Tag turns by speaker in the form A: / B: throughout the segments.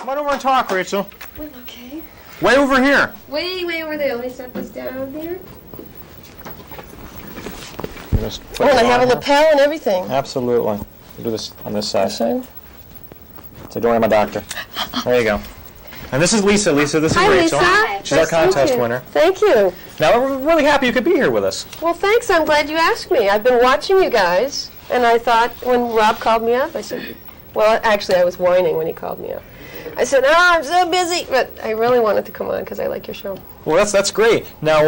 A: Come on over and talk, Rachel.
B: Wait, okay.
A: Way over here.
B: Way over there. Let me set this down here.
A: Oh,
B: and I have a lapel and everything.
A: Absolutely. We'll do this on this side.
B: This side?
A: So don't worry, my doctor. There you go. And this is Lisa. Lisa, this is
B: Hi,
A: Rachel.
B: Lisa.
A: She's our contest winner.
B: Thank you.
A: Now, we're really happy you could be here with us.
B: Well, thanks. I'm glad you asked me. I've been watching you guys, and I thought when Rob called me up, I said, well, actually, I was whining when he called me up. I said, oh, I'm so busy, but I really wanted to come on because I like your show.
A: Well, that's great. Now,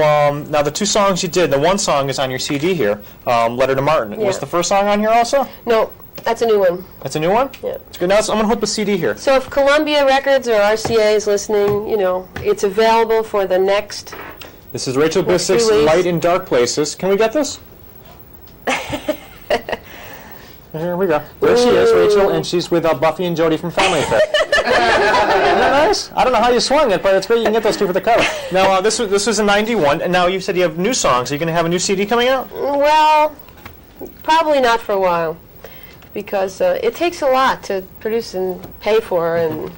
A: now the two songs you did, the one song is on your CD here, Letter to Martin.
B: Yeah.
A: Was the first song on here also?
B: No, that's a new one.
A: That's a new one?
B: Yeah.
A: It's good. Now, I'm going to hook the CD here.
B: So if Columbia Records or RCA is listening, you know, it's available for the next...
A: This is Rachel
B: Next
A: Bissex's
B: release.
A: Light in Dark Places. Can we get this? Here we go. There she is, Rachel, and she's with Buffy and Jody from Family Affair. Isn't that nice? I don't know how you swung it, but it's great you can get those two for the cover. Now, this was in '91, and now you said you have new songs. Are you going to have a new CD coming out?
B: Well, probably not for a while, because it takes a lot to produce and pay for, and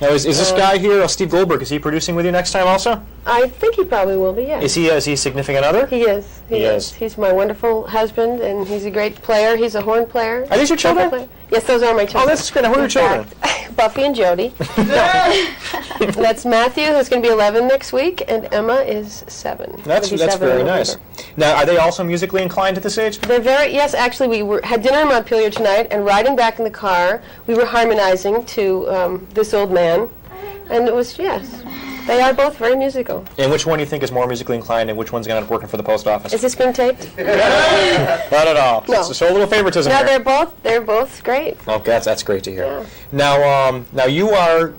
A: Now, is this guy here, Steve Goldberg, is he producing with you next time also?
B: I think he probably will be, yeah.
A: Is he a significant other?
B: He is. He is. He's my wonderful husband, and he's a great player. He's a horn player.
A: Are these your children?
B: Player. Yes, those are my children.
A: Oh, that's good. Now, who are your children?
B: Buffy and Jody. That's Matthew, who's going to be 11 next week, and Emma is 7.
A: That's very nice. Now, are they also musically inclined at this age?
B: They're very, yes, actually, we had dinner in Montpelier tonight, and riding back in the car, we were harmonizing to This Old Man, and it was, yes. They are both very musical.
A: And which one do you think is more musically inclined, and which one's going to end up working for the post office?
B: Is this being taped?
A: Not at all.
B: No.
A: So show a little favoritism
B: No,
A: here.
B: they're both great.
A: Okay, that's great to hear.
B: Yeah.
A: Now you are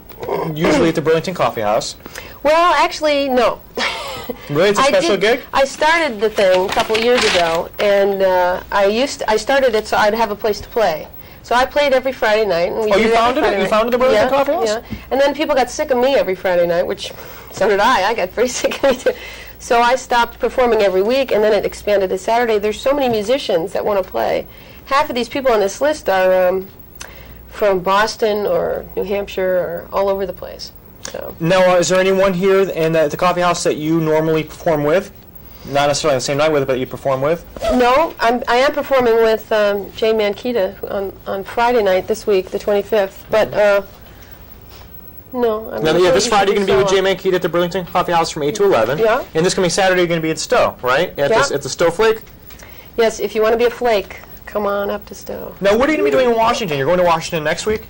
A: usually at the Burlington Coffee House.
B: Well, actually, no.
A: Really, it's a special gig?
B: I started the thing a couple of years ago, and I started it so I'd have a place to play. So I played every Friday night. And
A: you founded it? You founded the Burlington Coffee House?
B: Yeah. And then people got sick of me every Friday night, which so did I. I got pretty sick of me too. So I stopped performing every week, and then it expanded to Saturday. There's so many musicians that want to play. Half of these people on this list are from Boston or New Hampshire or all over the place. So.
A: Now, is there anyone here in the coffee house that you normally perform with? Not necessarily on the same night with, but you perform with?
B: No, I am performing with Jay Mankita on Friday night this week, the 25th. But no.
A: Now, this Friday you're going to be with Jay Mankita at the Burlington Coffee House from 8 to 11.
B: Yeah.
A: And this coming Saturday you're going to be at Stowe, right? At the Stowe Flake?
B: Yes, if you want to be a flake, come on up to Stowe.
A: Now, what are you going to be doing in Washington? You're going to Washington next week?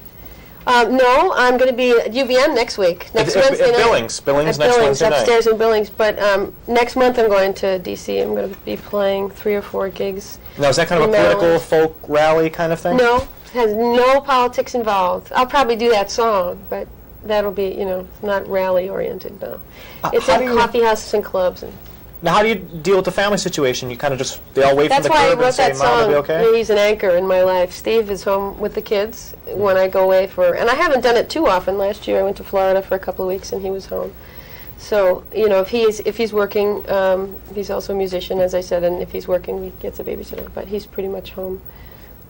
B: No, I'm going to be at UVM next week. Next Wednesday
A: night.
B: Billings
A: Billings
B: next
A: Wednesday night.
B: Upstairs in Billings. But next month I'm going to D.C. I'm going to be playing 3 or 4 gigs.
A: Now, is that kind of a political folk rally kind of thing?
B: No, it has no politics involved. I'll probably do that song, but that'll be, not rally-oriented, no. It's at coffee houses and clubs.
A: Now, how do you deal with the family situation? You kind of just, they all wait from the curb and say, Mom, will be okay?
B: That's why I wrote that song. He's an anchor in my life. Steve is home with the kids when I go away and I haven't done it too often. Last year I went to Florida for a couple of weeks and he was home. So, if he's working, he's also a musician, as I said, and if he's working, he gets a babysitter. But he's pretty much home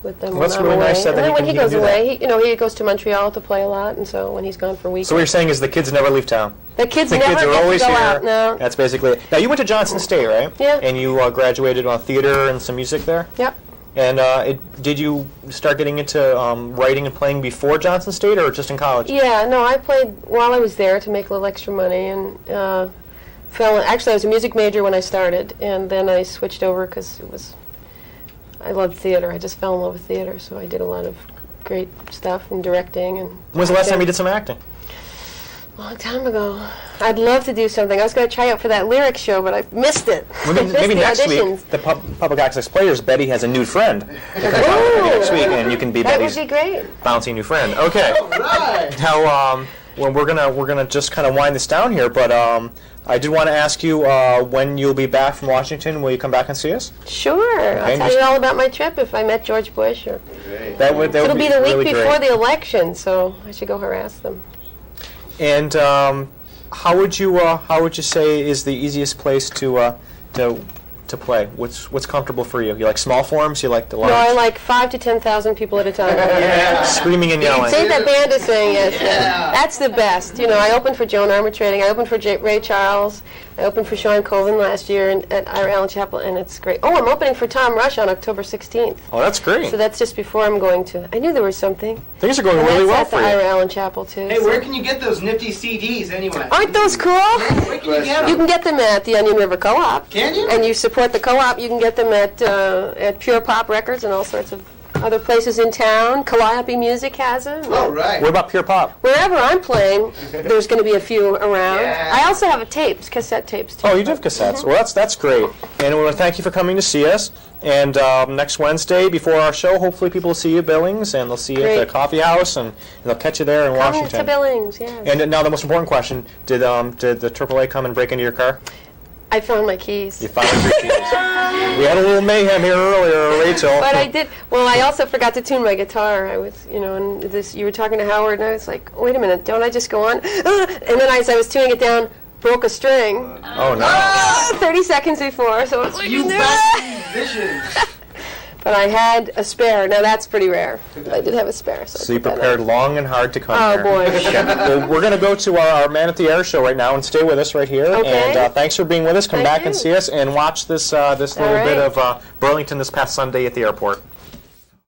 B: with them when I'm
A: really
B: away.
A: nice that
B: and then when he goes away, he goes to Montreal to play a lot, and so when he's gone for weeks.
A: So what you're saying is the kids never leave town?
B: The kids never get to go out, no.
A: That's basically it. Now, you went to Johnson State, right?
B: Yeah.
A: And you graduated on theater and some music there?
B: Yep.
A: And did you start getting into writing and playing before Johnson State, or just in college?
B: Yeah, no, I played while I was there to make a little extra money, and actually I was a music major when I started, and then I switched over because I loved theater. I just fell in love with theater, so I did a lot of great stuff and directing. And
A: when's the last time you did some acting?
B: A long time ago. I'd love to do something. I was going to try out for that lyrics show, but I missed it.
A: Well, maybe next week, the Public Access Players, Betty has a nude friend. Next week, and you can be Betty's bouncy new friend. Okay.
C: All right.
A: Now, well, we're gonna just kind of wind this down here, but I did want to ask you when you'll be back from Washington. Will you come back and see us?
B: Sure. I'll tell you all about my trip if I met George Bush.
A: It'll
B: be the week
A: really
B: before the election, so I should go harass them.
A: And how would you say is the easiest place to to play? What's comfortable for you? You like small forms? You like the large?
B: No, I like 5 to 10,000 people at a time.
A: Screaming and yelling.
B: Save that band is saying yes. That's the best. I opened for Joan Armatrading. I opened for Ray Charles. I opened for Sean Colvin last year at Ira Allen Chapel, and it's great. Oh, I'm opening for Tom Rush on October 16th.
A: Oh, that's great.
B: So that's just before I'm going to. I knew there was something.
A: Things are going really well for you.
B: At the Ira Allen Chapel too.
C: Hey, where can you get those nifty CDs anyway?
B: Aren't those cool?
C: Where can you get them?
B: You can get them at the Onion River Co-op.
C: Can you?
B: And you support the co-op. You can get them at Pure Pop Records and all sorts of other places in town. Calliope Music has them.
C: Oh, right.
A: What about Pure Pop?
B: Wherever I'm playing, there's going to be a few around.
C: Yeah.
B: I also have cassette tapes too.
A: Oh, you do have cassettes. Well, that's great. And we want to thank you for coming to see us. And next Wednesday, before our show, hopefully people will see you at Billings, and they'll see you at the coffee house, and they'll catch you there in Washington.
B: Come to Billings, yes.
A: And now the most important question, did the AAA come and break into your car?
B: I found my keys.
A: You found your keys. We had a little mayhem here earlier, Rachel.
B: But I did. Well, I also forgot to tune my guitar. I was, and you were talking to Howard, and I was like, wait a minute, don't I just go on? And then as I was tuning it down, broke a string.
A: Oh, no.
B: 30 seconds before, so I was like,
C: You best musicians.
B: But I had a spare. Now that's pretty rare. But I did have a spare.
A: So you prepared long and hard to come here.
B: Oh, boy.
A: Yeah. Well, we're going to go to our Man at the Air show right now and stay with us right here.
B: Okay.
A: And thanks for being with us. Come
B: Thank
A: back
B: you.
A: and see us and watch this little bit of Burlington this past Sunday at the airport.